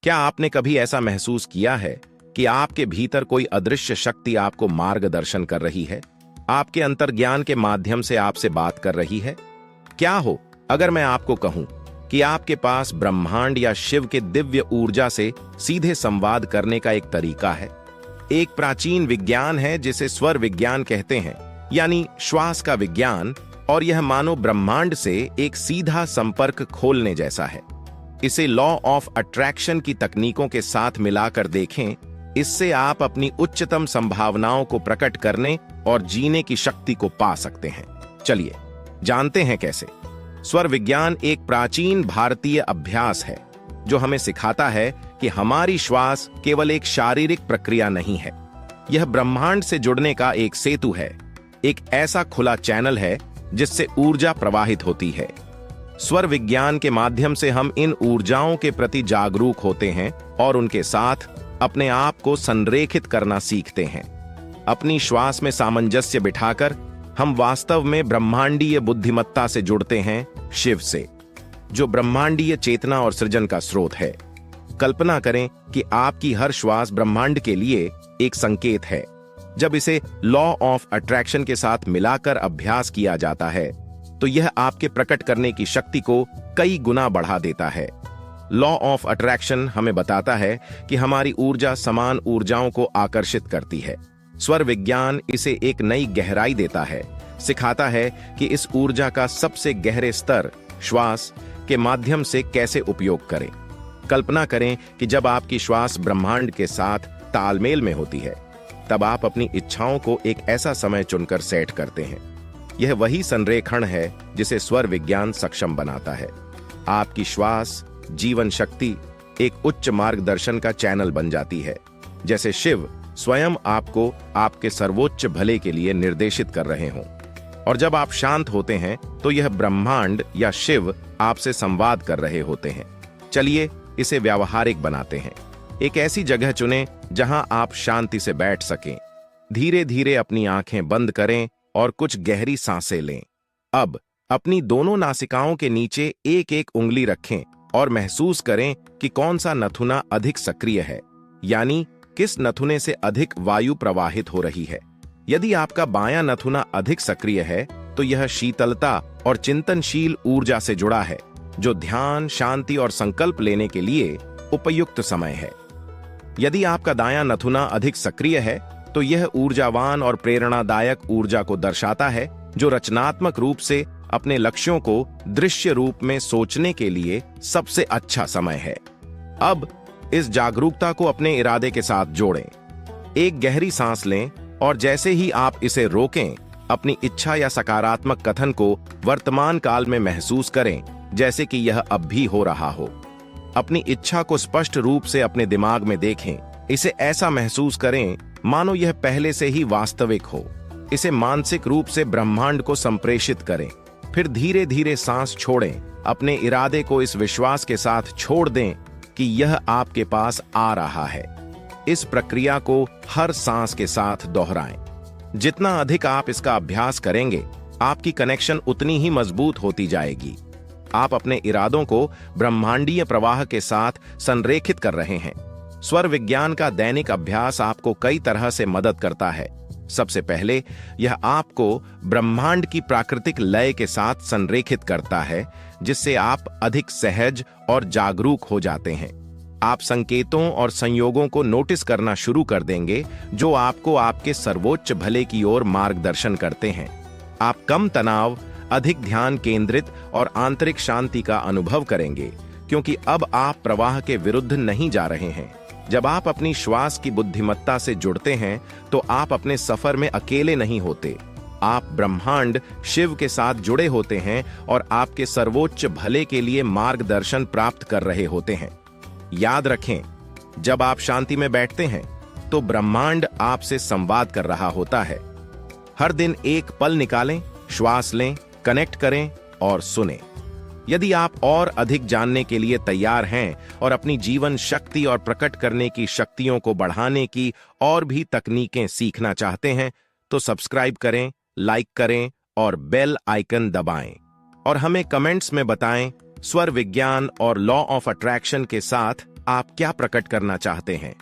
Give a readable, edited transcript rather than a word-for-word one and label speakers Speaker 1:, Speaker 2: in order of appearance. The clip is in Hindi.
Speaker 1: क्या आपने कभी ऐसा महसूस किया है कि आपके भीतर कोई अदृश्य शक्ति आपको मार्गदर्शन कर रही है, आपके अंतर्ज्ञान के माध्यम से आपसे बात कर रही है? क्या हो अगर मैं आपको कहूं कि आपके पास ब्रह्मांड या शिव के दिव्य ऊर्जा से सीधे संवाद करने का एक तरीका है। एक प्राचीन विज्ञान है जिसे स्वर विज्ञान कहते हैं, यानी श्वास का विज्ञान, और यह मानो ब्रह्मांड से एक सीधा संपर्क खोलने जैसा है। इसे लॉ ऑफ अट्रैक्शन की तकनीकों के साथ मिलाकर देखें। इससे आप अपनी उच्चतम संभावनाओं को प्रकट करने और जीने की शक्ति को पा सकते हैं। चलिए जानते हैं कैसे। स्वर विज्ञान एक प्राचीन भारतीय अभ्यास है जो हमें सिखाता है कि हमारी श्वास केवल एक शारीरिक प्रक्रिया नहीं है, यह ब्रह्मांड से जुड़ने का एक सेतु है, एक ऐसा खुला चैनल है जिससे ऊर्जा प्रवाहित होती है। स्वर विज्ञान के माध्यम से हम इन ऊर्जाओं के प्रति जागरूक होते हैं और उनके साथ अपने आप को संरेखित करना सीखते हैं। अपनी श्वास में सामंजस्य बिठाकर हम वास्तव में ब्रह्मांडीय बुद्धिमत्ता से जुड़ते हैं, शिव से, जो ब्रह्मांडीय चेतना और सृजन का स्रोत है। कल्पना करें कि आपकी हर श्वास ब्रह्मांड के लिए एक संकेत है। जब इसे लॉ ऑफ अट्रैक्शन के साथ मिलाकर अभ्यास किया जाता है तो यह आपके प्रकट करने की शक्ति को कई गुना बढ़ा देता है। लॉ ऑफ अट्रैक्शन हमें बताता है कि हमारी ऊर्जा समान ऊर्जाओं को आकर्षित करती है। स्वर विज्ञान इसे एक नई गहराई देता है, सिखाता है कि इस ऊर्जा का सबसे गहरे स्तर श्वास के माध्यम से कैसे उपयोग करें। कल्पना करें कि जब आपकी श्वास ब्रह्मांड के साथ तालमेल में होती है, तब आप अपनी इच्छाओं को एक ऐसा समय चुनकर सेट करते हैं। यह वही संरेखण है जिसे स्वर विज्ञान सक्षम बनाता है। आपकी श्वास, जीवन शक्ति एक उच्च मार्गदर्शन का चैनल बन जाती है, जैसे शिव स्वयं आपको आपके सर्वोच्च भले के लिए निर्देशित कर रहे हों। और जब आप शांत होते हैं तो यह ब्रह्मांड या शिव आपसे संवाद कर रहे होते हैं। चलिए इसे व्यावहारिक बनाते हैं। एक ऐसी जगह चुनें जहां आप शांति से बैठ सकें। धीरे धीरे अपनी आंखें बंद करें और कुछ गहरी सांसें लें। अब अपनी दोनों नासिकाओं के नीचे एक एक उंगली रखें और महसूस करें कि कौन सा नथुना अधिक सक्रिय है, यानी किस नथुने से अधिक वायु प्रवाहित हो रही है। यदि आपका बायां नथुना अधिक सक्रिय है तो यह शीतलता और चिंतनशील ऊर्जा से जुड़ा है, जो ध्यान, शांति और संकल्प लेने के लिए उपयुक्त समय है। यदि आपका दायां नथुना अधिक सक्रिय है तो यह ऊर्जावान और प्रेरणादायक ऊर्जा को दर्शाता है, जो रचनात्मक रूप से अपने लक्ष्यों को दृश्य रूप में सोचने के लिए सबसे अच्छा समय है। अब इस जागरूकता को अपने इरादे के साथ जोड़ें। एक गहरी सांस लें और जैसे ही आप इसे रोकें, अपनी इच्छा या सकारात्मक कथन को वर्तमान काल में महसूस करें, जैसे कि यह अब भी हो रहा हो। अपनी इच्छा को स्पष्ट रूप से अपने दिमाग में देखें। इसे ऐसा महसूस करें मानो यह पहले से ही वास्तविक हो। इसे मानसिक रूप से ब्रह्मांड को संप्रेषित करें। फिर धीरे धीरे सांस छोड़ें। अपने इरादे को इस विश्वास के साथ छोड़ दें कि यह आपके पास आ रहा है। इस प्रक्रिया को हर सांस के साथ दोहराएं। जितना अधिक आप इसका अभ्यास करेंगे, आपकी कनेक्शन उतनी ही मजबूत होती जाएगी। आप अपने इरादों को ब्रह्मांडीय प्रवाह के साथ संरेखित कर रहे हैं। स्वर विज्ञान का दैनिक अभ्यास आपको कई तरह से मदद करता है। सबसे पहले यह आपको ब्रह्मांड की प्राकृतिक लय के साथ संरेखित करता है, जिससे आप अधिक सहज और जागरूक हो जाते हैं। आप संकेतों और संयोगों को नोटिस करना शुरू कर देंगे, जो आपको आपके सर्वोच्च भले की ओर मार्गदर्शन करते हैं। आप कम तनाव, अधिक ध्यान केंद्रित और आंतरिक शांति का अनुभव करेंगे, क्योंकि अब आप प्रवाह के विरुद्ध नहीं जा रहे हैं। जब आप अपनी श्वास की बुद्धिमत्ता से जुड़ते हैं तो आप अपने सफर में अकेले नहीं होते। आप ब्रह्मांड, शिव के साथ जुड़े होते हैं और आपके सर्वोच्च भले के लिए मार्गदर्शन प्राप्त कर रहे होते हैं। याद रखें, जब आप शांति में बैठते हैं तो ब्रह्मांड आपसे संवाद कर रहा होता है। हर दिन एक पल निकालें, श्वास लें, कनेक्ट करें और सुनें। यदि आप और अधिक जानने के लिए तैयार हैं और अपनी जीवन शक्ति और प्रकट करने की शक्तियों को बढ़ाने की और भी तकनीकें सीखना चाहते हैं, तो सब्सक्राइब करें, लाइक करें और बेल आइकन दबाएं। और हमें कमेंट्स में बताएं। स्वर विज्ञान और लॉ ऑफ अट्रैक्शन के साथ आप क्या प्रकट करना चाहते हैं।